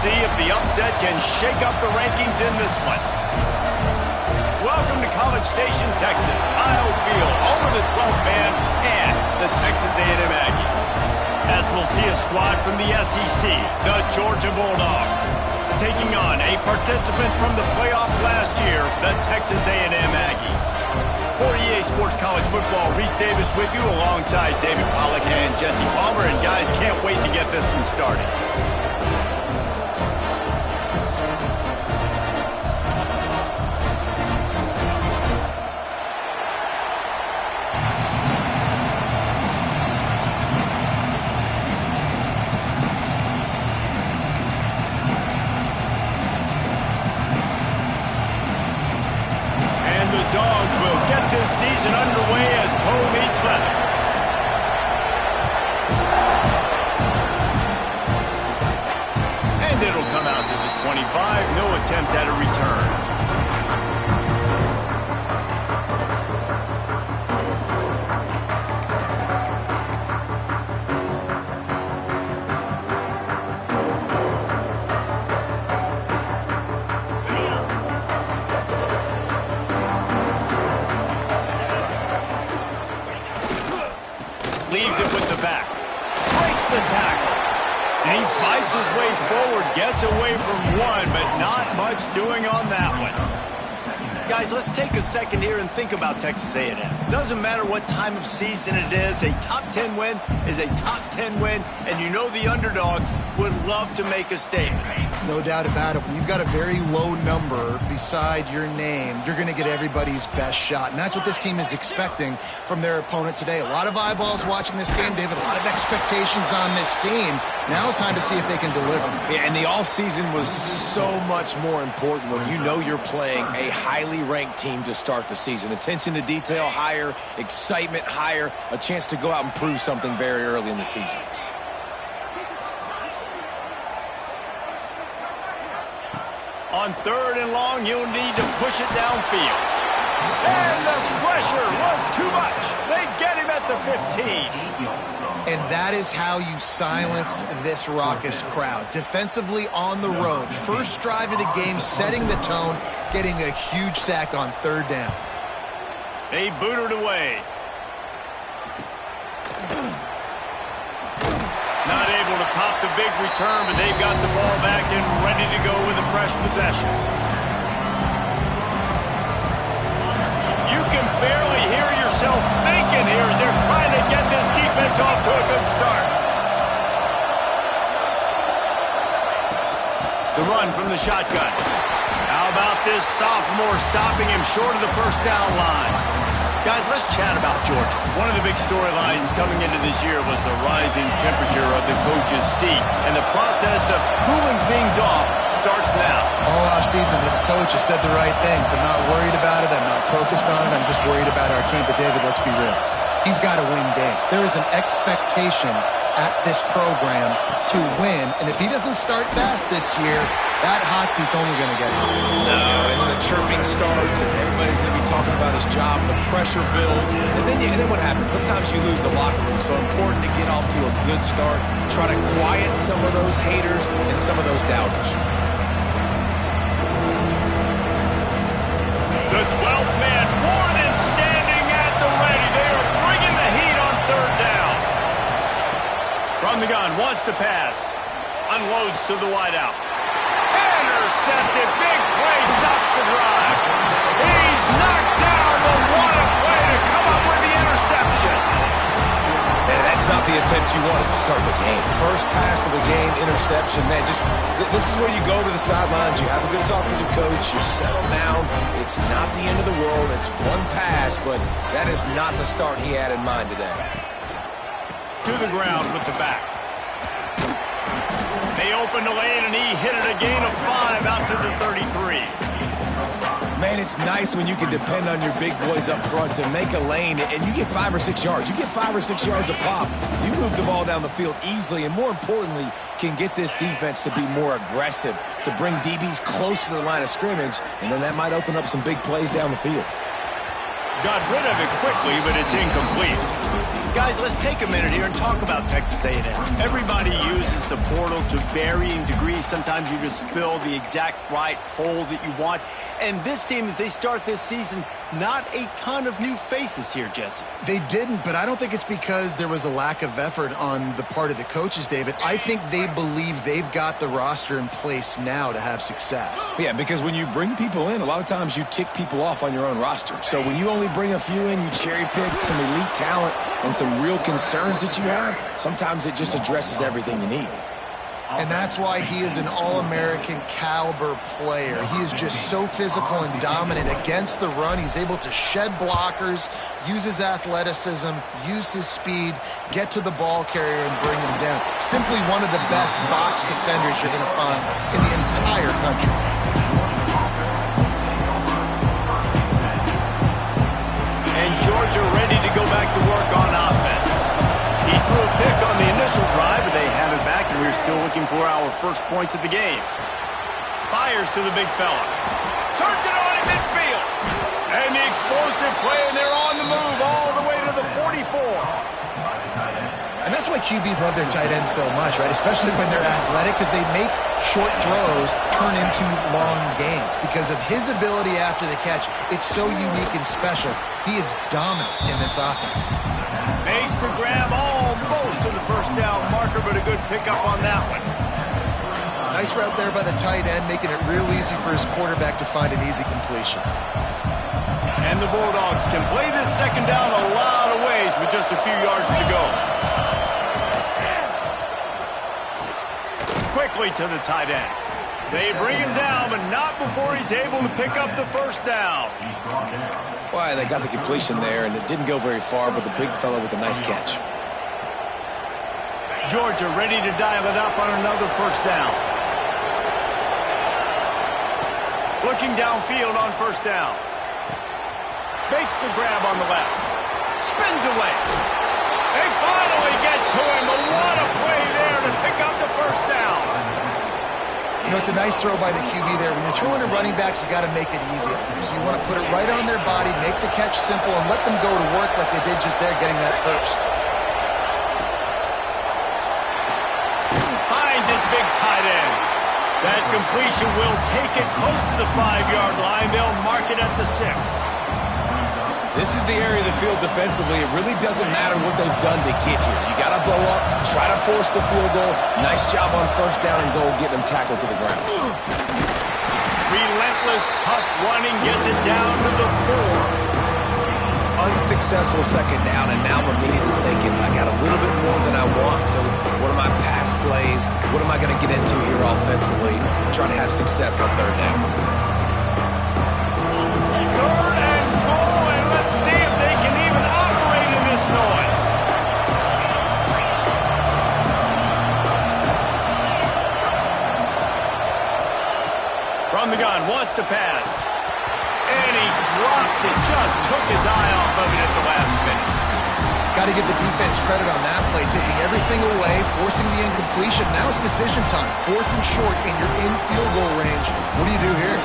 see if the upset can shake up the rankings in this one. Welcome to College Station, Texas, Kyle Field, home of the 12th man and the Texas A&M Aggies. As we'll see a squad from the SEC, the Georgia Bulldogs, taking on a participant from the playoff last year, the Texas A&M Aggies. For EA Sports College Football, Reese Davis with you alongside David Pollack and Jesse Palmer. And guys, can't wait to get this one started. Dogs will get this season underway as toe meets leather. And it'll come out to the 25. No attempt at a return. Leaves it with the back. Breaks the tackle. And he fights his way forward. Gets away from one, but not much doing on that one. Guys, let's take a second here and think about Texas A&M. Doesn't matter what time of season it is. A top 10 win is a top 10 win. And you know the underdogs would love to make a statement. No doubt about it. When you've got a very low number beside your name, you're going to get everybody's best shot. And that's what this team is expecting from their opponent today. A lot of eyeballs watching this game, David. A lot of expectations on this team. Now it's time to see if they can deliver. Yeah, and the all-season was so much more important when you know you're playing a highly ranked team to start the season. Attention to detail higher, excitement higher, a chance to go out and prove something very early in the season. On 3rd and long, you'll need to push it downfield. And the pressure was too much. They get him at the 15. And that is how you silence this raucous crowd. Defensively on the road. First drive of the game, setting the tone, getting a huge sack on 3rd down. They boot it away. Not able to pop the big return, but they've got the ball back and ready to go with a fresh possession. You can barely hear yourself thinking here as they're trying to get this defense off to a good start. The run from the shotgun. How about this sophomore stopping him short of the first down line? Guys, let's chat about Georgia. One of the big storylines coming into this year was the rising temperature of the coach's seat. And the process of cooling things off starts now. All offseason, this coach has said the right things. I'm not worried about it. I'm not focused on it. I'm just worried about our team. But, David, let's be real. He's got to win games. There is an expectation at this program to win. And if he doesn't start fast this year, that hot seat's only going to get hot. No, and then the chirping starts, and everybody's going to be talking about his job. The pressure builds, and then what happens? Sometimes you lose the locker room. So important to get off to a good start. Try to quiet some of those haters and some of those doubters. The 12th man, Warden, standing at the ready. They are bringing the heat on 3rd down. From the gun, wants to pass. Unloads to the wideout. Intercepted. Big play. Stops the drive. He's knocked down, but what a play to come up with the interception. And that's not the attempt you wanted to start the game. First pass of the game, interception. Man, this is where you go to the sidelines. You have a good talk with your coach. You settle down. It's not the end of the world. It's one pass, but that is not the start he had in mind today. To the ground with the back. They opened the lane, and he hit it a gain of 5 out to the 33. Man, it's nice when you can depend on your big boys up front to make a lane, and you get 5 or 6 yards. You get 5 or 6 yards a pop. You move the ball down the field easily, and more importantly, can get this defense to be more aggressive, to bring DBs close to the line of scrimmage, and then that might open up some big plays down the field. Got rid of it quickly, but it's incomplete. Guys, let's take a minute here and talk about Texas A&M. Everybody uses the portal to varying degrees. Sometimes you just fill the exact right hole that you want. And this team, as they start this season, not a ton of new faces here, Jesse. They didn't, but I don't think it's because there was a lack of effort on the part of the coaches, David. I think they believe they've got the roster in place now to have success. Yeah, because when you bring people in, a lot of times you tick people off on your own roster. So when you only bring a few in, you cherry pick some elite talent and some real concerns that you have, sometimes it just addresses everything you need. And that's why he is an All-American caliber player. He is just so physical and dominant against the run. He's able to shed blockers, use his athleticism, use his speed, get to the ball carrier and bring him down. Simply one of the best box defenders you're going to find in the entire country. And Georgia ready to go back to work on offense. He threw a pick on the initial drive, but they have it back, and we're still looking for our first points of the game. Fires to the big fella. Turns it on in midfield. And the explosive play, and they're on the move all the way to the 44. And that's why QBs love their tight ends so much, right? Especially when they're athletic, because they make short throws turn into long gains. Because of his ability after the catch, it's so unique and special. He is dominant in this offense. Makes the grab almost to the first down marker, but a good pickup on that one. Nice route there by the tight end, making it real easy for his quarterback to find an easy completion. And the Bulldogs can play this second down a lot of ways with just a few yards to go. Quickly to the tight end. They bring him down, but not before he's able to pick up the first down. Well, they got the completion there, and it didn't go very far, but the big fella with a nice catch. Georgia ready to dial it up on another first down. Looking downfield on first down. Makes the grab on the left. Spins away. They finally get to him, but what a play there to pick up the first down. You know, it's a nice throw by the QB there. When you're throwing to running backs, you got to make it easy on them. So you want to put it right on their body, make the catch simple, and let them go to work like they did just there, getting that first. Finds his big tight end. That completion will take it close to the 5-yard line. They'll mark it at the 6. This is the area of the field defensively. It really doesn't matter what they've done to get here. You got to blow up, try to force the field goal. Nice job on first down and goal, getting them tackled to the ground. Relentless, tough running gets it down to the 4. Unsuccessful second down, and now I'm immediately thinking, I got a little bit more than I want, so what are my pass plays? What am I going to get into here offensively? Trying to have success on third down. From the gun, wants to pass. And he drops it. Just took his eye off of it at the last minute. Got to give the defense credit on that play, taking everything away, forcing the incompletion. Now it's decision time. 4th and short, and you're in field goal range. What do you do here?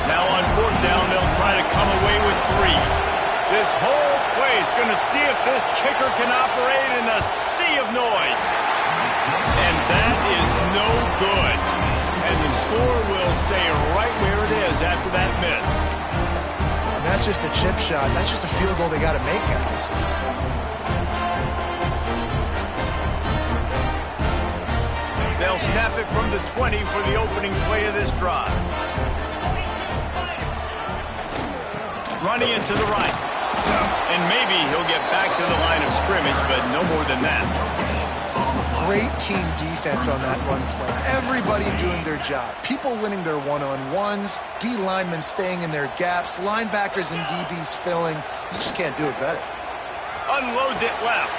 Now on 4th down, they'll try to come away with 3. This whole play is going to see if this kicker can operate in a sea of noise. And that is no good. And the score will stay right where it is after that miss. And that's just a chip shot. That's just a field goal they got to make, guys. They'll snap it from the 20 for the opening play of this drive. Running it to the right. And maybe he'll get back to the line of scrimmage, but no more than that. Great team defense on that run play. Everybody doing their job. People winning their one-on-ones, D linemen staying in their gaps, linebackers and DBs filling. You just can't do it better. Unloads it left.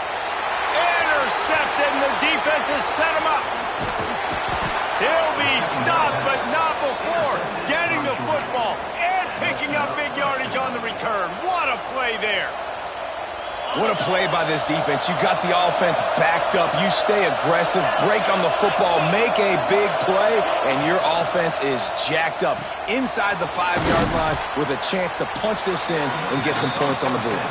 Intercepted, and the defense has set him up. He'll be stopped, but not before getting the football and picking up big yardage on the return. What a play there. What a play by this defense. You got the offense backed up. You stay aggressive, break on the football, make a big play, and your offense is jacked up inside the 5-yard line with a chance to punch this in and get some points on the board.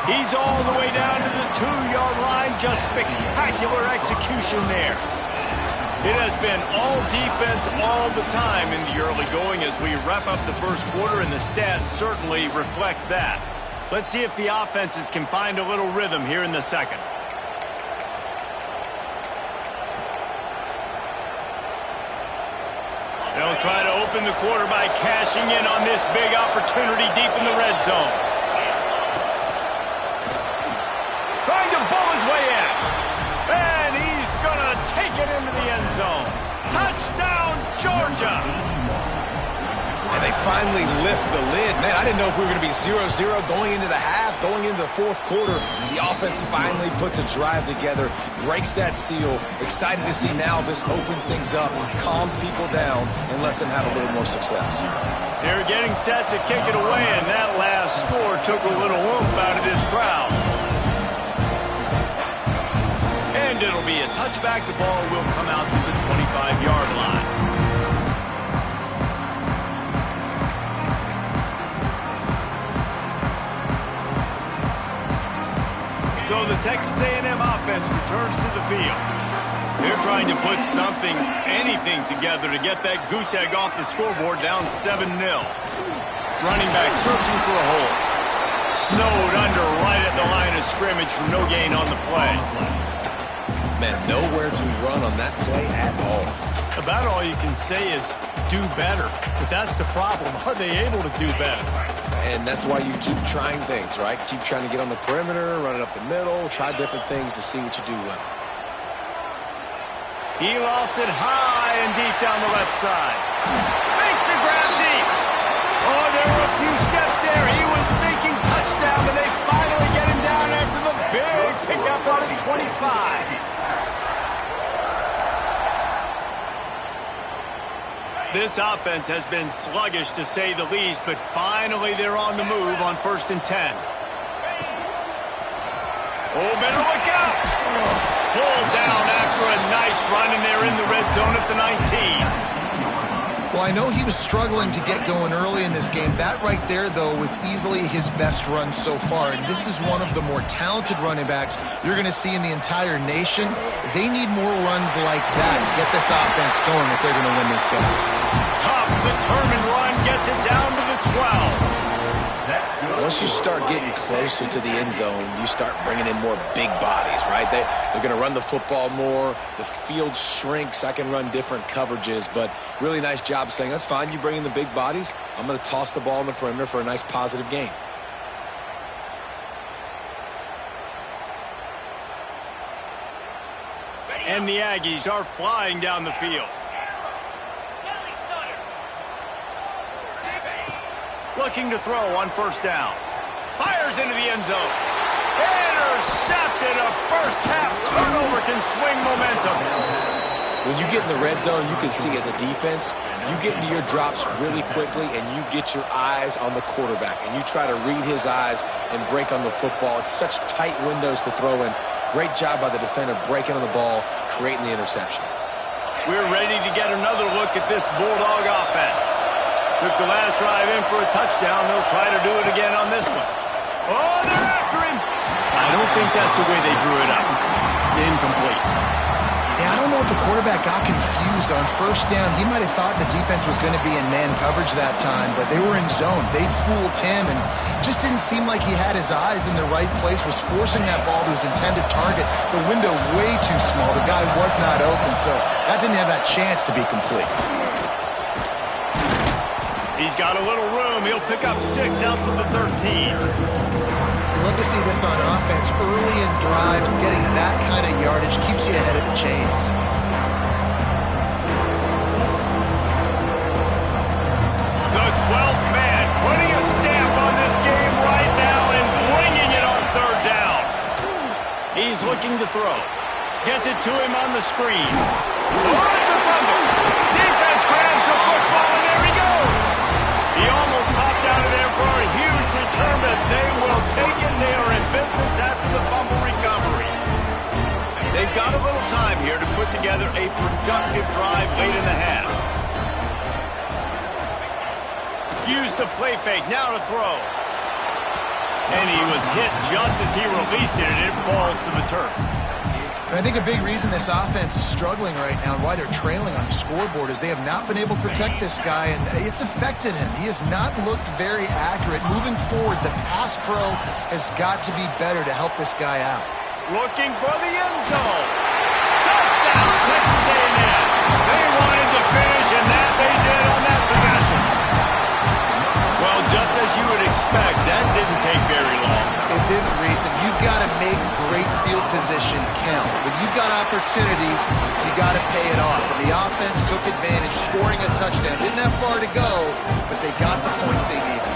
He's all the way down to the 2-yard line. Just spectacular execution there. It has been all defense all the time in the early going as we wrap up the first quarter, and the stats certainly reflect that. Let's see if the offenses can find a little rhythm here in the second. They'll try to open the quarter by cashing in on this big opportunity deep in the red zone. Trying to bull his way in. And he's going to take it into the end zone. Touchdown, Georgia! And they finally lift the lid. Man, I didn't know if we were going to be 0-0 going into the half, going into the fourth quarter. The offense finally puts a drive together, breaks that seal. Excited to see now this opens things up, calms people down, and lets them have a little more success. They're getting set to kick it away, and that last score took a little oomph out of this crowd. And it'll be a touchback. The ball will come out to the 25-yard line. So the Texas A&M offense returns to the field. They're trying to put something, anything together to get that goose egg off the scoreboard, down 7-0. Running back searching for a hole. Snowed under right at the line of scrimmage for no gain on the play. Man, nowhere to run on that play at all. About all you can say is do better. But that's the problem. Are they able to do better? And that's why you keep trying things, right? Keep trying to get on the perimeter, run it up the middle, try different things to see what you do well. He lost it high and deep down the left side. Makes the grab deep. Oh, there were a few steps there. He was thinking touchdown, but they finally get him down after the big pickup on the 25. This offense has been sluggish, to say the least, but finally they're on the move on 1st and 10. Oh, better look out! Pulled down after a nice run, and they're in the red zone at the 19. Well, I know he was struggling to get going early in this game. That right there, though, was easily his best run so far. And this is one of the more talented running backs you're going to see in the entire nation. They need more runs like that to get this offense going if they're going to win this game. Tough, determined run gets it down to the 12. Once you start getting closer to the end zone, you start bringing in more big bodies, right? They're going to run the football more. The field shrinks. I can run different coverages, but really nice job saying, that's fine. You bring in the big bodies. I'm going to toss the ball in the perimeter for a nice positive gain. And the Aggies are flying down the field. Looking to throw on 1st down. Fires into the end zone. Intercepted. A first half turnover can swing momentum. When you get in the red zone, you can see as a defense, you get into your drops really quickly and you get your eyes on the quarterback and you try to read his eyes and break on the football. It's such tight windows to throw in. Great job by the defender breaking on the ball, creating the interception. We're ready to get another look at this Bulldog offense. Took the last drive in for a touchdown. They'll try to do it again on this one. Oh, they're after him. I don't think that's the way they drew it up. Incomplete. Yeah, I don't know if the quarterback got confused on 1st down. He might have thought the defense was going to be in man coverage that time, but they were in zone. They fooled him and just didn't seem like he had his eyes in the right place, was forcing that ball to his intended target. The window way too small. The guy was not open, so that didn't have that chance to be complete. He's got a little room. He'll pick up 6 out to the 13. You love to see this on offense. Early in drives, getting that kind of yardage keeps you ahead of the chains. The 12th man putting a stamp on this game right now and bringing it on 3rd down. He's looking to throw. Gets it to him on the screen. Oh, it's a fumble. Defense grabs the football, and there he goes. He almost popped out of there for a huge return, but they will take it. They are in business after the fumble recovery. They've got a little time here to put together a productive drive late in the half. Use the play fake, now to throw. And he was hit just as he released it, and it falls to the turf. And I think a big reason this offense is struggling right now and why they're trailing on the scoreboard is they have not been able to protect this guy, and it's affected him. He has not looked very accurate. Moving forward, the pass pro has got to be better to help this guy out. Looking for the end zone. Touchdown, Texas A&M. They wanted to finish, and that they did on that possession. Well, just as you would expect, that didn't take very long. It didn't, Reese, and you've got to make great field position count. When you've got opportunities, you got to pay it off. And the offense took advantage, scoring a touchdown. Didn't have far to go, but they got the points they needed.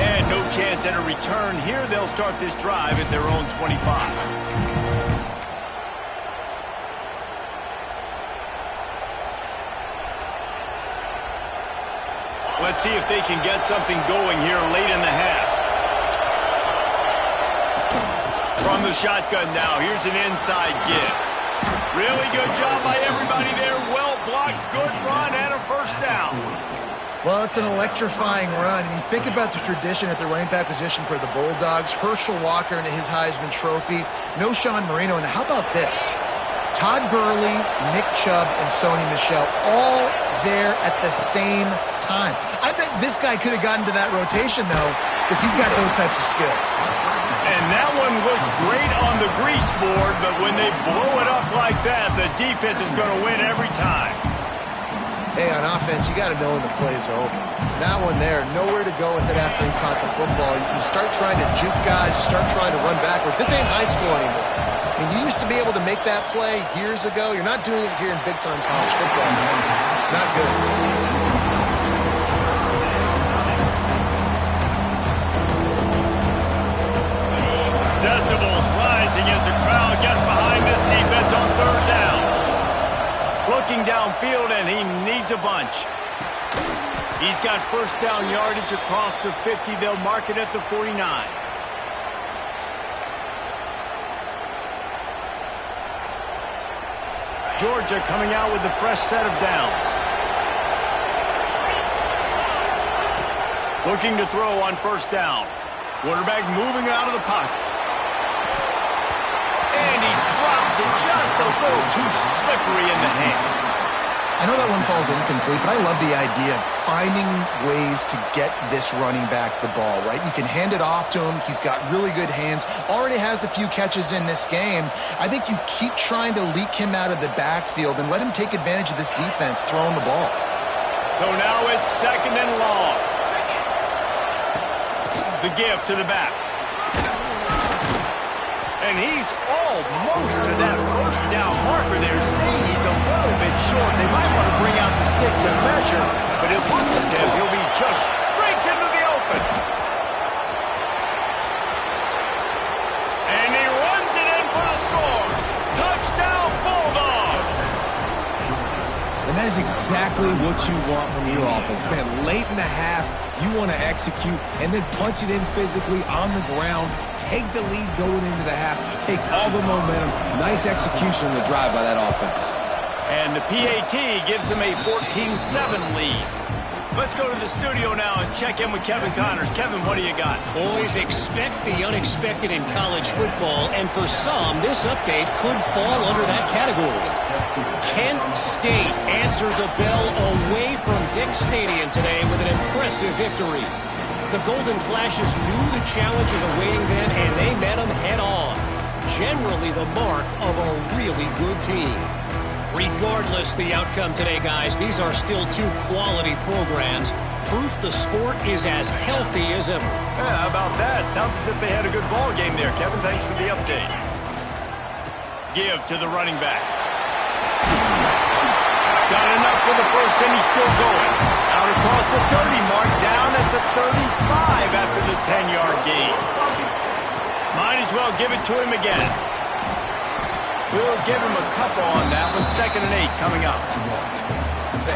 And no chance at a return here. They'll start this drive at their own 25. Let's see if they can get something going here late in the half. From the shotgun now, here's an inside give. Really good job by everybody there. Well blocked, good run, and a first down. Well, it's an electrifying run. And you think about the tradition at the running back position for the Bulldogs. Herschel Walker and his Heisman Trophy. No Sean Marino. And how about this? Todd Gurley, Nick Chubb, and Sony Michel all there at the same time. I bet this guy could have gotten to that rotation, though, because he's got those types of skills. And that one looked great on the grease board, but when they blow it up like that, the defense is going to win every time. Hey, on offense, you got to know when the play is over. That one there, nowhere to go with it after he caught the football. You start trying to juke guys, you start trying to run backward. This ain't high school anymore. I mean, you used to be able to make that play years ago. You're not doing it here in big-time college football, man. Not good. Decibels rising as the crowd gets behind this defense on third down. Looking downfield, and he needs a bunch. He's got first down yardage across the 50. They'll mark it at the 49. Georgia coming out with the fresh set of downs. Looking to throw on first down. Quarterback moving out of the pocket. And he drops it just a little too slippery in the hands. I know that one falls incomplete, but I love the idea of finding ways to get this running back the ball, right? You can hand it off to him. He's got really good hands. Already has a few catches in this game. I think you keep trying to leak him out of the backfield and let him take advantage of this defense throwing the ball. So now it's second and long. The give to the back. And he's almost to that first down marker there, saying he's a little bit short. They might want to bring out the sticks and measure, but it looks as if he'll be just breaks into the open. And he runs it in for the score. Touchdown, Bulldogs. And that is exactly what you want from your offense, man. Late in the half, you want to execute and then punch it in physically on the ground. Take the lead going into the half. Take all the momentum. Nice execution on the drive by that offense. And the PAT gives them a 14-7 lead. Let's go to the studio now and check in with Kevin Connors. Kevin, what do you got? Always expect the unexpected in college football, and for some, this update could fall under that category. Kent State answered the bell away from Dick Stadium today with an impressive victory. The Golden Flashes knew the challenges awaiting them, and they met them head-on. Generally the mark of a really good team. Regardless the outcome today, guys, these are still two quality programs. Proof the sport is as healthy as ever. Yeah, how about that? Sounds as if they had a good ball game there. Kevin, thanks for the update. Give to the running back. Got enough for the first, and he's still going. Out across the 30 mark, down at the 35 after the 10-yard gain. Might as well give it to him again. We'll give him a couple on that one. 2nd and 8 coming up.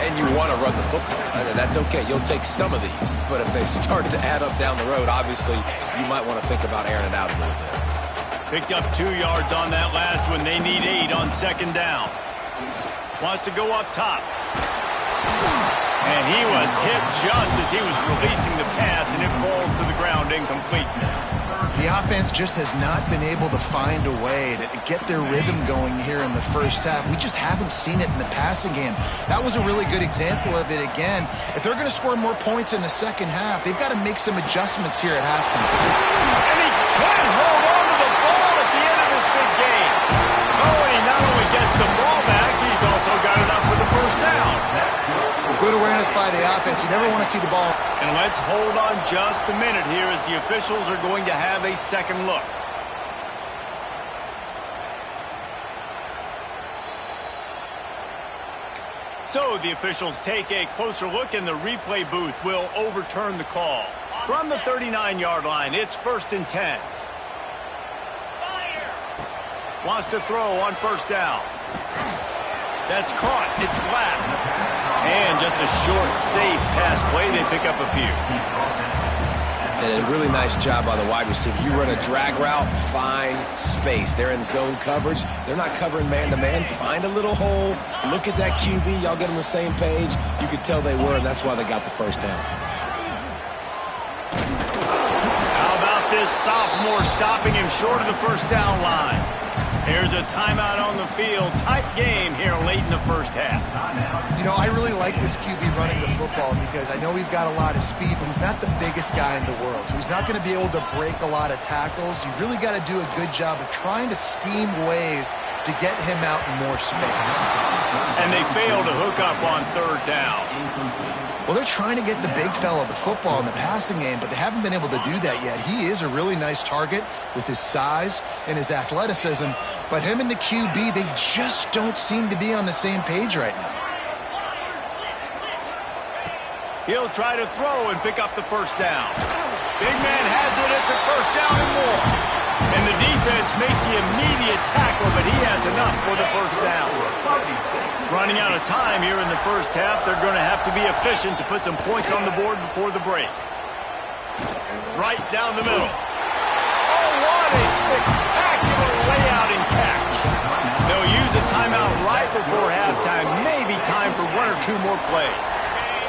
And you want to run the football. That's okay. You'll take some of these. But if they start to add up down the road, obviously, you might want to think about airing it out a little bit. Picked up 2 yards on that last one. They need 8 on 2nd down. Wants to go up top. And he was hit just as he was releasing the pass, and it falls to the ground incomplete. The offense just has not been able to find a way to get their rhythm going here in the first half. We just haven't seen it in the passing game. That was a really good example of it again. If they're going to score more points in the second half, they've got to make some adjustments here at halftime. And he can't hold on to the ball at the end of this big game. Oh, and he not only gets the ball back, he's also got enough for the first down. Good awareness by the offense. You never want to see the ball. And let's hold on just a minute here as the officials are going to have a second look. So the officials take a closer look, and the replay booth will overturn the call. From the 39-yard line, it's 1st and 10. Wants to throw on first down. That's caught. It's Glass. And just a short, safe pass play. They pick up a few. And a really nice job by the wide receiver. You run a drag route, find space. They're in zone coverage. They're not covering man-to-man. Find a little hole. Look at that QB. Y'all get on the same page. You could tell they were, and that's why they got the first down. How about this sophomore stopping him short of the first down line? Here's a timeout on the field. Tight game here late in the first half. You know, I really like this QB running the football because I know he's got a lot of speed, but he's not the biggest guy in the world. So he's not going to be able to break a lot of tackles. You really got to do a good job of trying to scheme ways to get him out in more space. And they fail to hook up on third down. Well, they're trying to get the big fella the football in the passing game, but they haven't been able to do that yet. He is a really nice target with his size and his athleticism, but him and the QB, they just don't seem to be on the same page right now. He'll try to throw and pick up the first down. Big man has it. It's a first down and more. And the defense makes the immediate tackle, but he has enough for the first down. Running out of time here in the first half, they're going to have to be efficient to put some points on the board before the break. Right down the middle. Oh, what a spectacular layout and catch. They'll use a timeout right before halftime. Maybe time for one or two more plays.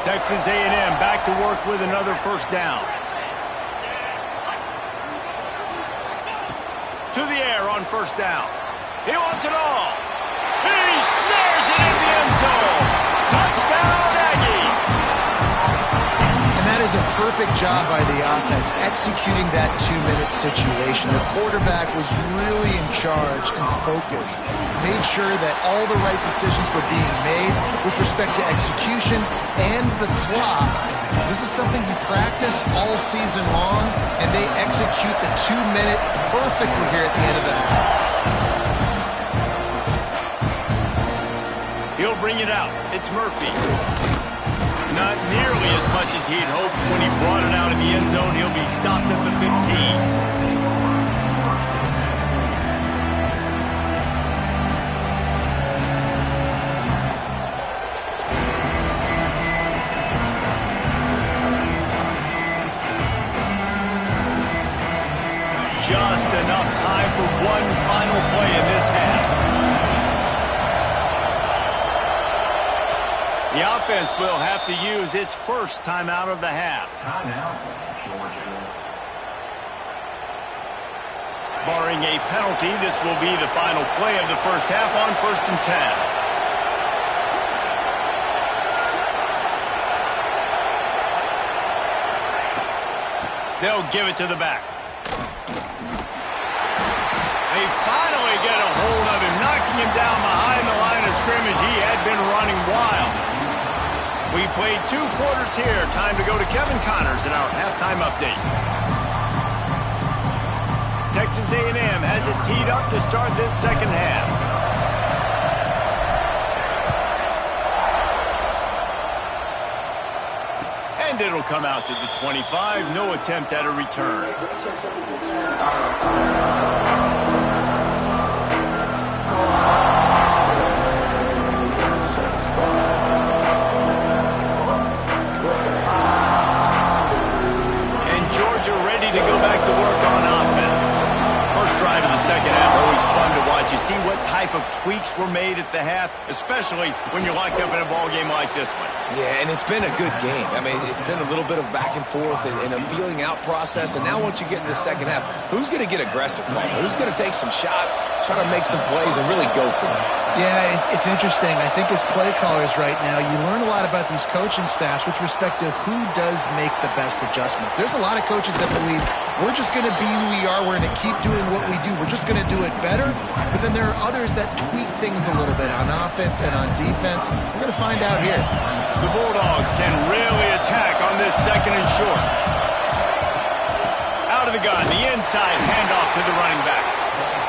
Texas A&M back to work with another first down. To the air on first down. He wants it all. He snares it in the end zone. Touchdown, Aggies. And that is a perfect job by the offense, executing that 2-minute situation. The quarterback was really in charge and focused. Made sure that all the right decisions were being made with respect to execution and the clock. This is something you practice all season long, and they execute the 2-minute perfectly here at the end of the half. He'll bring it out. It's Murphy. Not nearly as much as he'd hoped when he brought it out of the end zone. He'll be stopped at the 15. Just enough time for one final play in this half. The offense will have to use its first timeout of the half. Barring a penalty, this will be the final play of the first half on 1st and 10. They'll give it to the back. They finally get a hold of him, knocking him down behind the line of scrimmage. He had been running wild. We played 2 quarters here. Time to go to Kevin Connors in our halftime update. Texas A&M has it teed up to start this second half. And it'll come out to the 25. No attempt at a return. To go back to work on offense. First drive of the second half, always fun to watch. You see what type of tweaks were made at the half, especially when you're locked up in a ball game like this one. Yeah, and it's been a good game. I mean, it's been a little bit of back and forth and a feeling out process. And now once you get in the second half, who's going to get aggressive, Paul? Who's going to take some shots, try to make some plays, and really go for it? Yeah, it's interesting. I think as play callers right now, you learn a lot about these coaching staffs with respect to who does make the best adjustments. There's a lot of coaches that believe we're just going to be who we are. We're going to keep doing what we do. We're just going to do it better. But then there are others that tweak things a little bit on offense and on defense. We're going to find out here. The Bulldogs can really attack on this second and short. Out of the gun, the inside handoff to the running back.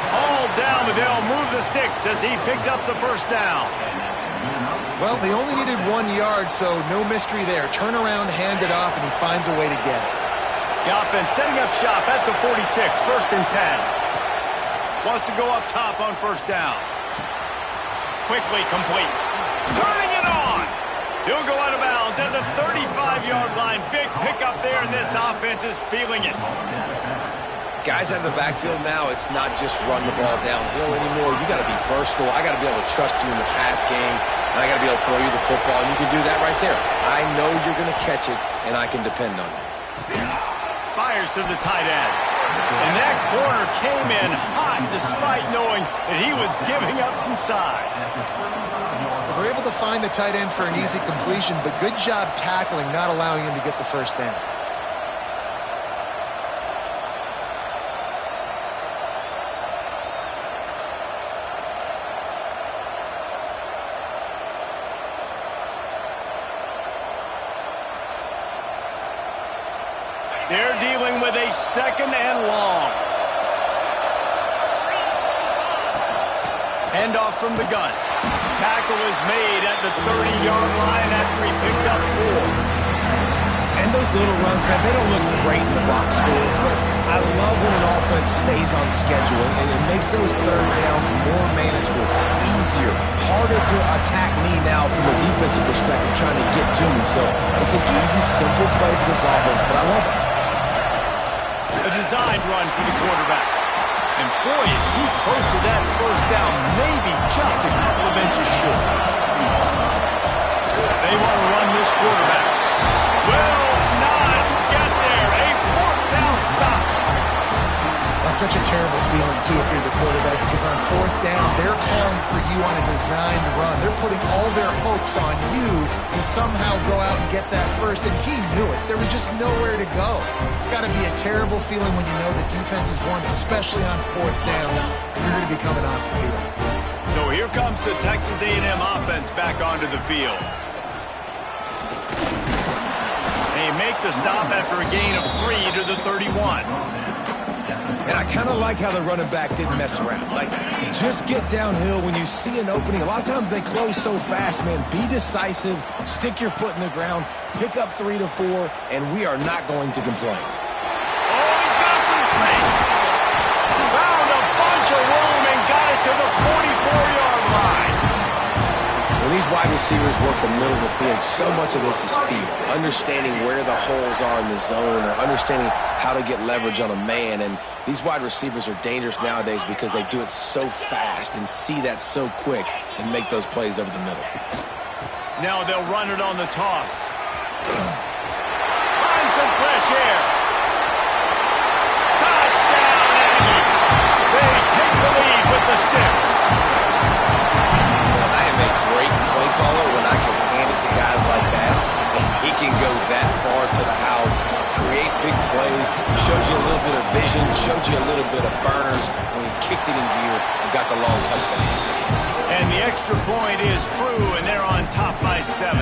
All down, but they'll move the sticks as he picks up the first down. Well, they only needed 1 yard, so no mystery there. Turn around, hand it off, and he finds a way to get it. The offense setting up shop at the 46, first and 10. Wants to go up top on first down. Quickly complete. Turning it on. He'll go out of bounds at the 35-yard line. Big pickup there, and this offense is feeling it. Guys out of the backfield now, it's not just run the ball downhill anymore. You got to be versatile. I got to be able to trust you in the pass game, and I got to be able to throw you the football, and you can do that right there. I know you're going to catch it, and I can depend on you. Fires to the tight end. And that corner came in hot despite knowing that he was giving up some size. Well, they're able to find the tight end for an easy completion, but good job tackling, not allowing him to get the first down. They're dealing with a second and long. Handoff from the gun. Tackle is made at the 30-yard line after he picked up 4. And those little runs, man, they don't look great in the box score, but I love when an offense stays on schedule, and it makes those third downs more manageable, easier, harder to attack me now from a defensive perspective trying to get to me. So it's an easy, simple play for this offense, but I love it. A designed run for the quarterback. And boy, is he close to that first down, maybe just a couple of inches short. They want to run this quarterback. Will not get there. A fourth down stop. That's such a terrible feeling, too, if you're the quarterback, because on fourth down, they're calling for you on a designed run. They're putting all their hopes on you to somehow go out and get that first, and he knew it. There was just nowhere to go. It's got to be a terrible feeling when you know the defense is won, especially on fourth down. You're going to be coming off the field. So here comes the Texas A&M offense back onto the field. They make the stop after a gain of 3 to the 31. And I kind of like how the running back didn't mess around. Like, just get downhill when you see an opening. A lot of times they close so fast, man. Be decisive, stick your foot in the ground, pick up 3 to 4, and we are not going to complain. Oh, he's got some space. Found a bunch of room and got it to the 44-yard line. When these wide receivers work the middle of the field, so much of this is feel. Understanding where the holes are in the zone or understanding how to get leverage on a man. And these wide receivers are dangerous nowadays because they do it so fast and see that so quick and make those plays over the middle. Now they'll run it on the toss. Find some fresh air. Touchdown, Aggie. They take the lead with the 6. I am a great play caller when I can hand it to guys like that. And he can go that far to the house, create big plays, showed you a little bit of vision, showed you a little bit of burners when he kicked it in gear and got the long touchdown. And the extra point is true, and they're on top by 7.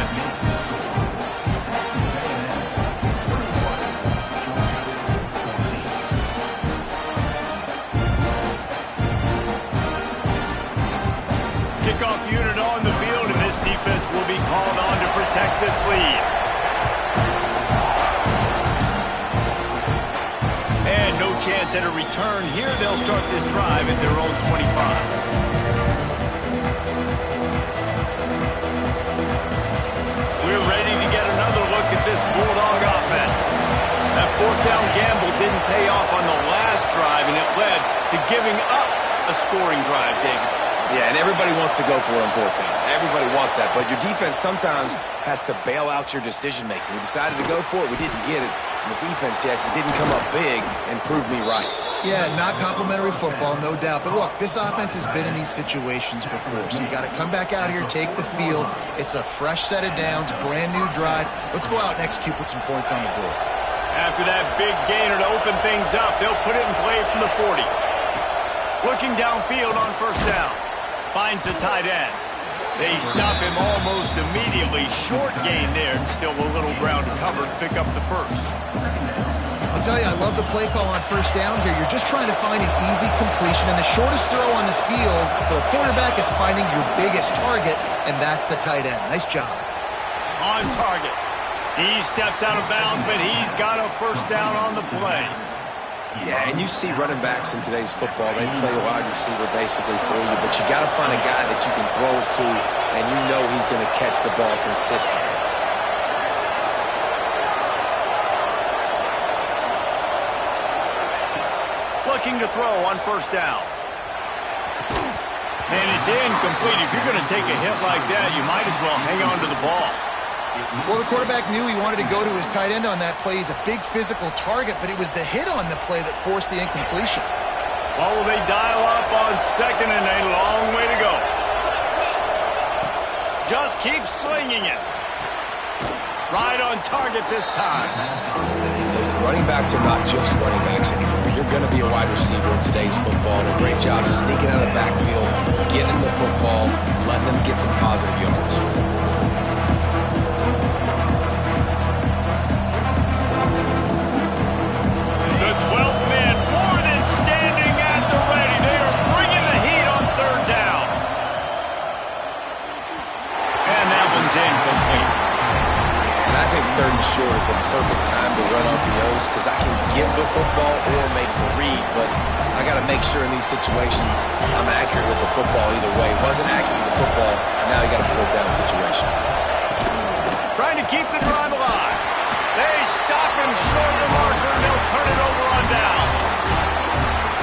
Kickoff unit on the field, and this defense will be called on to protect this lead. And no chance at a return here. They'll start this drive at their own 25. We're ready to get another look at this Bulldog offense. That fourth down gamble didn't pay off on the last drive, and it led to giving up a scoring drive, David. Yeah, and everybody wants to go for it on fourth down. Everybody wants that, but your defense sometimes has to bail out your decision-making. We decided to go for it. We didn't get it. And the defense, Jesse, didn't come up big and prove me right. Yeah, not complimentary football, no doubt. But look, this offense has been in these situations before, so you got to come back out here, take the field. It's a fresh set of downs, brand new drive. Let's go out and execute, put some points on the board. After that big gainer to open things up, they'll put it in play from the 40. Looking downfield on first down. Finds the tight end. They stop him almost immediately. Short gain there, and still a little ground to cover to pick up the first. I'll tell you, I love the play call on first down here. You're just trying to find an easy completion, and the shortest throw on the field for a quarterback is finding your biggest target, and that's the tight end. Nice job. On target. He steps out of bounds, but he's got a first down on the play. Yeah, and you see running backs in today's football, they play a wide receiver basically for you, but you got to find a guy that you can throw it to, and you know he's going to catch the ball consistently. Looking to throw on first down. And it's incomplete. If you're going to take a hit like that, you might as well hang on to the ball. Well, the quarterback knew he wanted to go to his tight end on that play. He's a big physical target, but it was the hit on the play that forced the incompletion. Well, will they dial up on second and a long way to go? Just keep slinging it. Right on target this time. Listen, running backs are not just running backs anymore. You're going to be a wide receiver in today's football. And a great job sneaking out of the backfield, getting the football, letting them get some positive yards. The 12th man more than standing at the ready. They are bringing the heat on third down. And that one's incomplete. And I think third and short is the perfect time to run RPOs because I can give the football or make the read, but I got to make sure in these situations I'm accurate with the football either way. Wasn't accurate with the football, now you got a fourth down situation. Trying to keep the drive alive. They stop him short of the marker, and they'll turn it over on downs.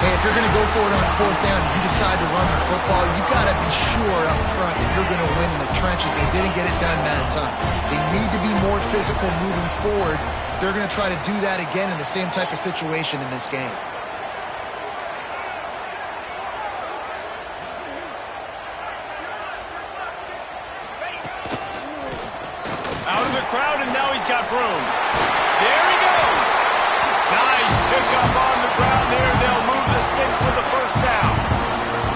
Hey, if you're going to go for it on fourth down and you decide to run the football, you've got to be sure up front that you're going to win in the trenches. They didn't get it done that time. They need to be more physical moving forward. They're going to try to do that again in the same type of situation in this game. Out of the crowd, and now he's got room. There he goes. Nice pickup on the ground there. They'll move the sticks with the first down.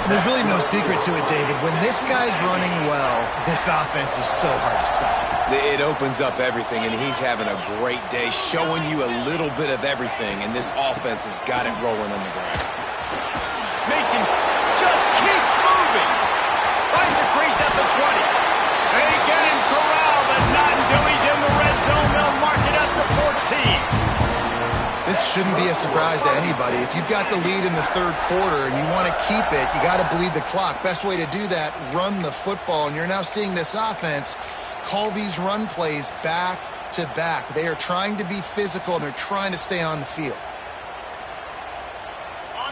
There's really no secret to it, David. When this guy's running well, this offense is so hard to stop. It opens up everything, and he's having a great day, showing you a little bit of everything, and this offense has got it rolling on the ground. Makes him just keeps moving. Finds a crease at the 20. They get him corralled, but not until he's in the red zone. They'll mark it at the 14. This shouldn't be a surprise to anybody. If you've got the lead in the third quarter and you want to keep it, you got to bleed the clock. Best way to do that, run the football. And you're now seeing this offense call these run plays back to back. They are trying to be physical, and they're trying to stay on the field.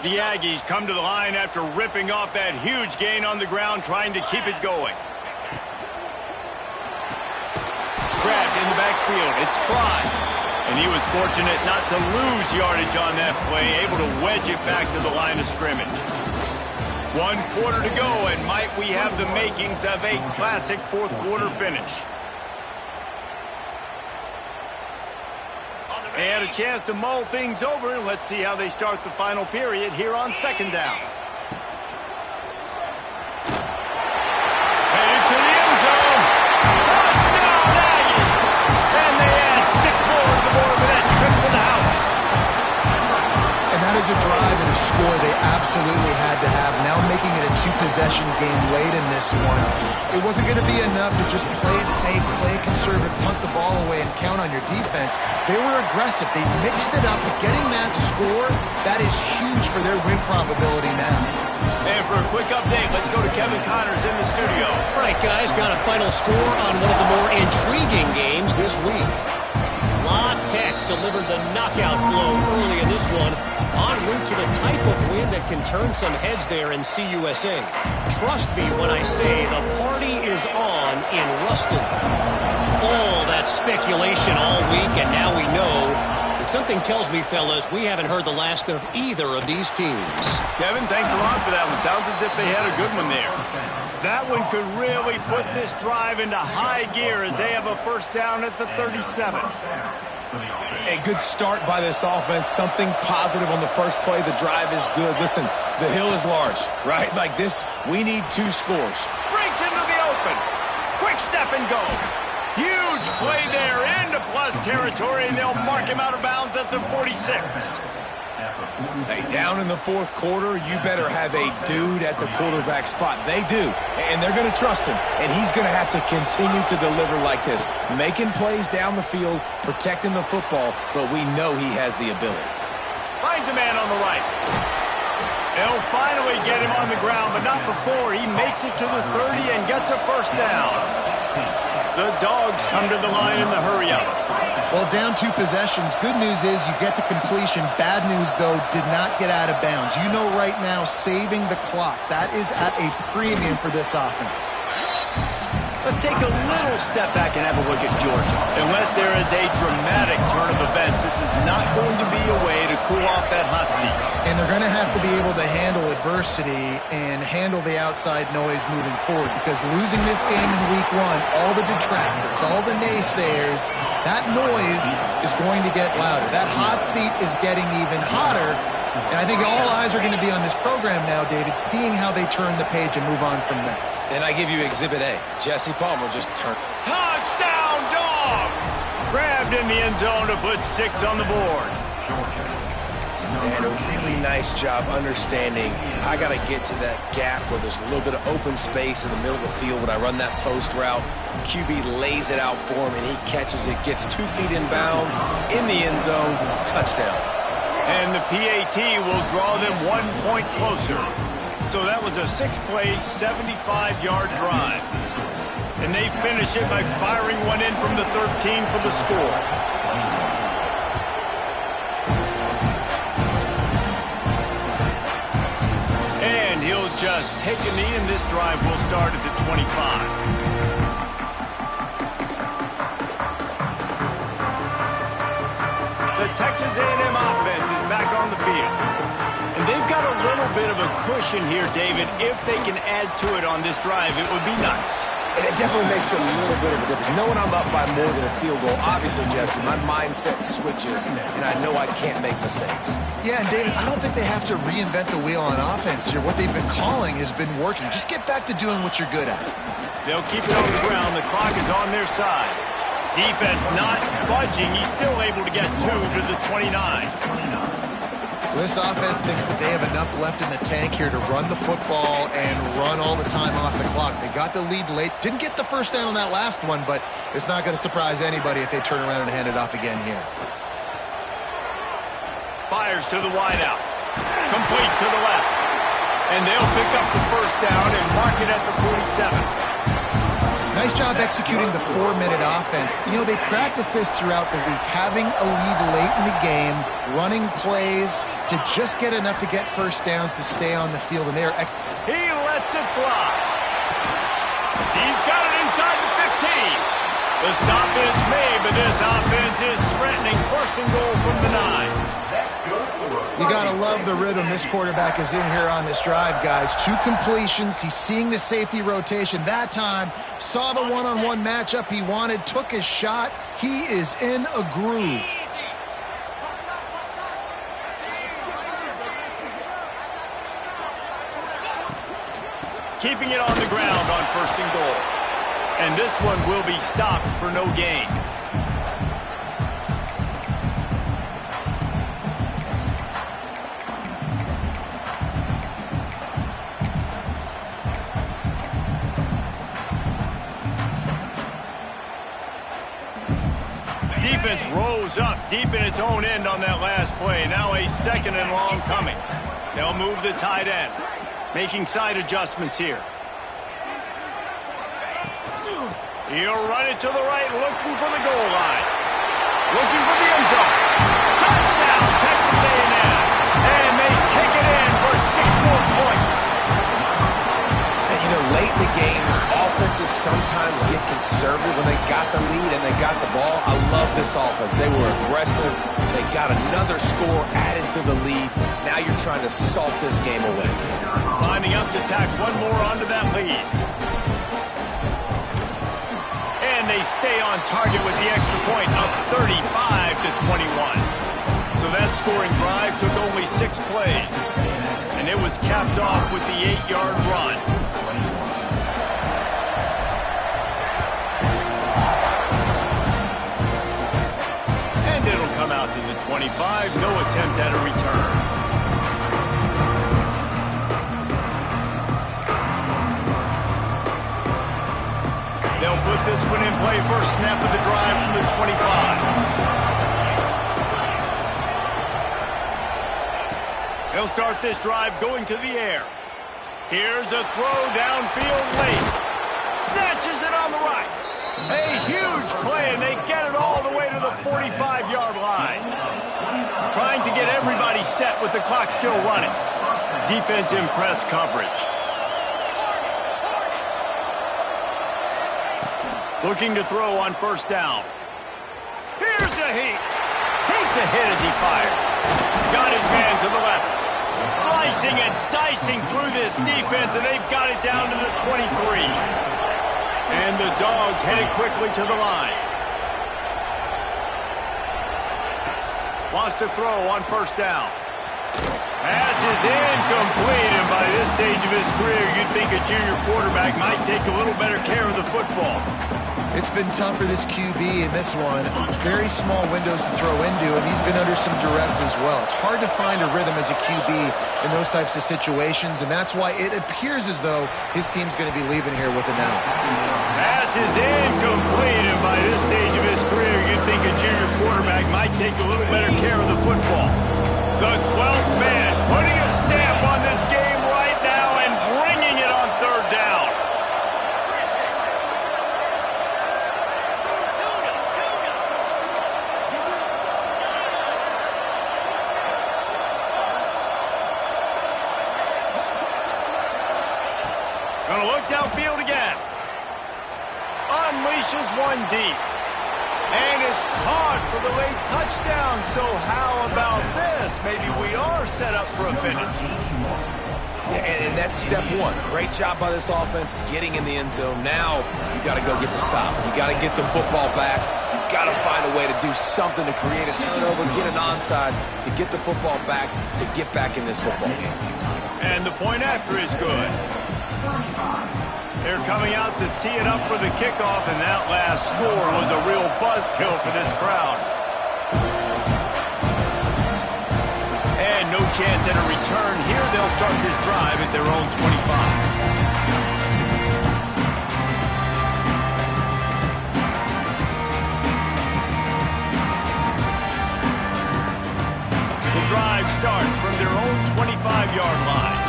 The Aggies come to the line after ripping off that huge gain on the ground, trying to keep it going. Grabbed in the backfield. It's Fry. And he was fortunate not to lose yardage on that play, able to wedge it back to the line of scrimmage. 1 quarter to go, and might we have the makings of a classic fourth quarter finish. They had a chance to mull things over. Let's see how they start the final period here on second down. Headed to the end zone. Touchdown, Aggie! And they add 6 more to the board with that trip to the house. And that is a drive and a score they absolutely had to have. Now making it a 2-possession game late in this one. It wasn't going to be enough to just play it safe, play it conservative, punt the ball away, and count on your defense. They were aggressive. They mixed it up. But getting that score, that is huge for their win probability now. And for a quick update, let's go to Kevin Connors in the studio. All right, guys, got a final score on one of the more intriguing games this week. La Tech delivered the knockout blow early in this one, en route to the type of win that can turn some heads there in CUSA. Trust me when I say the party is on in Ruston. All that speculation all week, and now we know. But something tells me, fellas, we haven't heard the last of either of these teams. Kevin, thanks a lot for that one. Sounds as if they had a good one there. That one could really put this drive into high gear as they have a first down at the 37. A good start by this offense. Something positive on the first play. The drive is good. Listen, the hill is large, right? Like this, we need 2 scores. Breaks into the open. Quick step and go. Huge play there into plus territory, and they'll mark him out of bounds at the 46. Hey, down in the fourth quarter, you better have a dude at the quarterback spot. They do, and they're going to trust him, and he's going to have to continue to deliver like this, making plays down the field, protecting the football, but we know he has the ability. Finds a man on the right. They'll finally get him on the ground, but not before he makes it to the 30 and gets a first down. The Dogs come to the line in the hurry-up. Well, down 2 possessions. Good news is you get the completion. Bad news, though, did not get out of bounds. You know right now, saving the clock. That is at a premium for this offense. Let's take a little step back and have a look at Georgia. Unless there is a dramatic turn of events, this is not going to be a way to cool off that hot seat. And they're going to have to be able to handle adversity and handle the outside noise moving forward, because losing this game in week 1, all the detractors, all the naysayers, that noise is going to get louder. That hot seat is getting even hotter. And I think all eyes are going to be on this program now, David, seeing how they turn the page and move on from this. And I give you Exhibit A. Jesse Palmer just turned. Touchdown, Dogs! Grabbed in the end zone to put 6 on the board. And a really nice job understanding I got to get to that gap where there's a little bit of open space in the middle of the field when I run that post route. QB lays it out for him, and he catches it, gets 2 feet in bounds, in the end zone, touchdown. And the PAT will draw them 1 point closer. So that was a 6-play, 75-yard drive. And they finish it by firing one in from the 13 for the score. And he'll just take a knee, and this drive will start at the 25. The Texas A&M offense is back on the field. And they've got a little bit of a cushion here, David. If they can add to it on this drive, it would be nice. And it definitely makes a little bit of a difference. Knowing I'm up by more than a field goal, obviously, Jesse, my mindset switches, and I know I can't make mistakes. Yeah, and David, I don't think they have to reinvent the wheel on offense here. What they've been calling has been working. Just get back to doing what you're good at. They'll keep it on the ground. The clock is on their side. Defense not budging. He's still able to get 2 to the 29. This offense thinks that they have enough left in the tank here to run the football and run all the time off the clock. They got the lead late. Didn't get the first down on that last one, but it's not going to surprise anybody if they turn around and hand it off again here. Fires to the wideout. Complete to the left. And they'll pick up the first down and mark it at the 47. Nice job executing the 4-minute offense. You know, they practice this throughout the week, having a lead late in the game, running plays to just get enough to get first downs to stay on the field. And they're he lets it fly. He's got it inside the 15. The stop is made, but this offense is threatening. First and goal from the 9. You got to love the rhythm this quarterback is in here on this drive, guys. 2 completions. He's seeing the safety rotation. That time, saw the one-on-one matchup he wanted, took his shot. He is in a groove. Keeping it on the ground on first and goal. And this one will be stopped for no gain. Defense rose up deep in its own end on that last play. Now a second and long coming. They'll move the tight end, making side adjustments here. He'll run it to the right, looking for the goal line. Looking for the end zone. Touchdown, Texas A&M. And they take it in for 6 more points. And, you know, late in the games, offenses sometimes get conservative when they got the lead and they got the ball. I love this offense. They were aggressive. They got another score added to the lead. Now you're trying to salt this game away. Lining up to tack one more onto that lead. And they stay on target with the extra point, up 35-21. So that scoring drive took only 6 plays. And it was capped off with the 8-yard run. And it'll come out to the 25. No attempt at a return. They'll put this one in play first snap of the drive from the 25. They'll start this drive going to the air. Here's a throw downfield late. Snatches it on the right. A huge play, and they get it all the way to the 45-yard line. Trying to get everybody set with the clock still running. Defense in press coverage. Looking to throw on first down. Here's a heat. Takes a hit as he fires. Got his man to the left. Slicing and dicing through this defense, and they've got it down to the 23. And the Dogs headed quickly to the line. Wants to throw on first down. Pass is incomplete, and by this stage of his career, you'd think a junior quarterback might take a little better care of the football. It's been tough for this QB in this one. Very small windows to throw into, and he's been under some duress as well. It's hard to find a rhythm as a QB in those types of situations, and that's why it appears as though his team's going to be leaving here with an out. Pass is incomplete, and by this stage of his career, you'd think a junior quarterback might take a little better care of the football. The 12th man putting a stamp on this game right now and bringing it on third down. Gonna look downfield again. Unleashes one deep. And it's caught for the late touchdown. So how about this? Maybe we are set up for a finish. Yeah, and that's step one. Great job by this offense getting in the end zone. Now you got to go get the stop. You got to get the football back. You got to find a way to do something to create a turnover, get an onside, to get the football back, to get back in this football game. And the point after is good. They're coming out to tee it up for the kickoff, and that last score was a real buzzkill for this crowd. And no chance at a return here. They'll start this drive at their own 25. The drive starts from their own 25-yard line.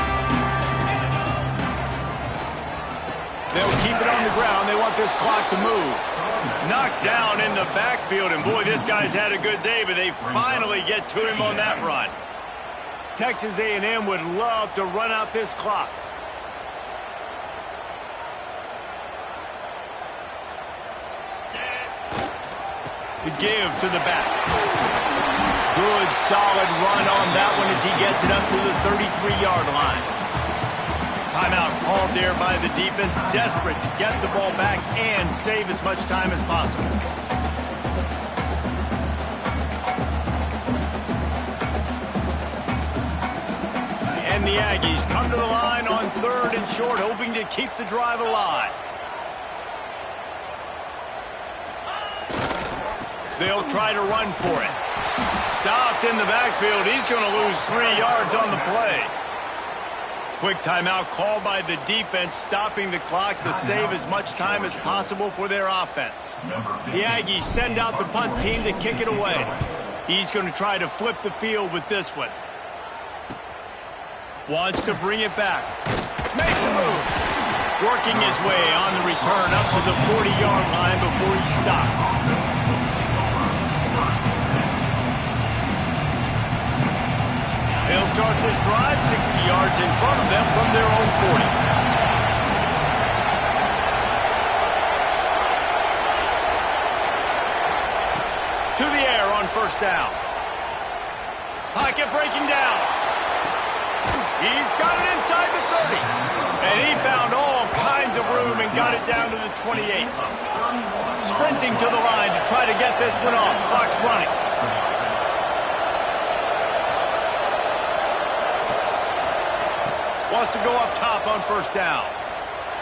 They'll keep it on the ground. They want this clock to move. Knocked down in the backfield, and boy, this guy's had a good day, but they finally get to him on that run. Texas A&M would love to run out this clock. The give to the back. Good, solid run on that one as he gets it up to the 33-yard line. Timeout called there by the defense, desperate to get the ball back and save as much time as possible. And the Aggies come to the line on third and short, hoping to keep the drive alive. They'll try to run for it. Stopped in the backfield. He's going to lose 3 yards on the play. Quick timeout called by the defense, stopping the clock to save as much time as possible for their offense. The Aggies send out the punt team to kick it away. He's going to try to flip the field with this one. Wants to bring it back. Makes a move. Working his way on the return up to the 40-yard line before he stopped. They'll start this drive 60 yards in front of them from their own 40. To the air on first down. Pocket breaking down. He's got it inside the 30. And he found all kinds of room and got it down to the 28. Sprinting to the line to try to get this one off. Clock's running. Wants to go up top on first down.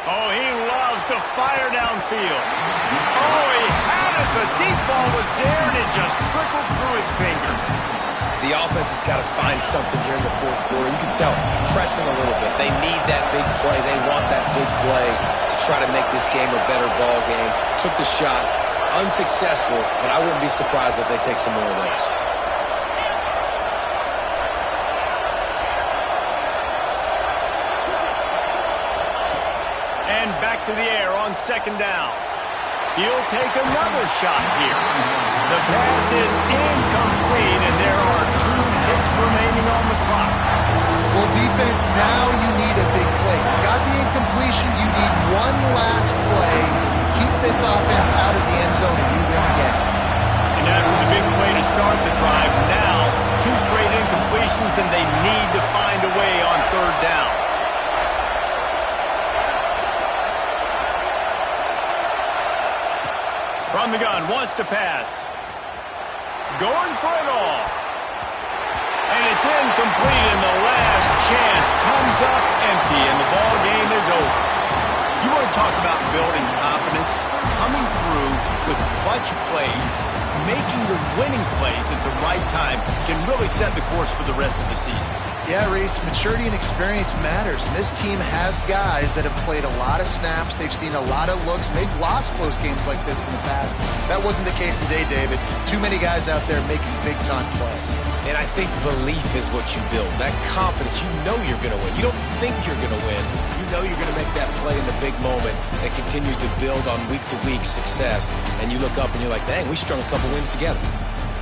Oh, he loves to fire downfield. Oh, he had it. The deep ball was there, and it just trickled through his fingers. The offense has got to find something here in the fourth quarter. You can tell, pressing a little bit. They need that big play. They want that big play to try to make this game a better ball game. Took the shot. Unsuccessful, but I wouldn't be surprised if they take some more of those. And back to the air on second down. He'll take another shot here. The pass is incomplete, and there are 2 ticks remaining on the clock. Well, defense, now you need a big play. You got the incompletion. You need one last play. Keep this offense out of the end zone, and you win the game. And after the big play to start the drive, now 2 straight incompletions, and they need to find a way on third down. From the gun, wants to pass. Going for it all. And it's incomplete, and the last chance comes up empty, and the ball game is over. You want to talk about building confidence? Coming through with clutch plays, making the winning plays at the right time can really set the course for the rest of the season. Yeah, Reese, maturity and experience matters. And this team has guys that have played a lot of snaps. They've seen a lot of looks, and they've lost close games like this in the past. That wasn't the case today, David. Too many guys out there making big-time plays. And I think belief is what you build. That confidence, you know you're going to win. You don't think you're going to win. You know you're going to make that play in the big moment that continues to build on week-to-week success. And you look up and you're like, dang, we strung a couple wins together.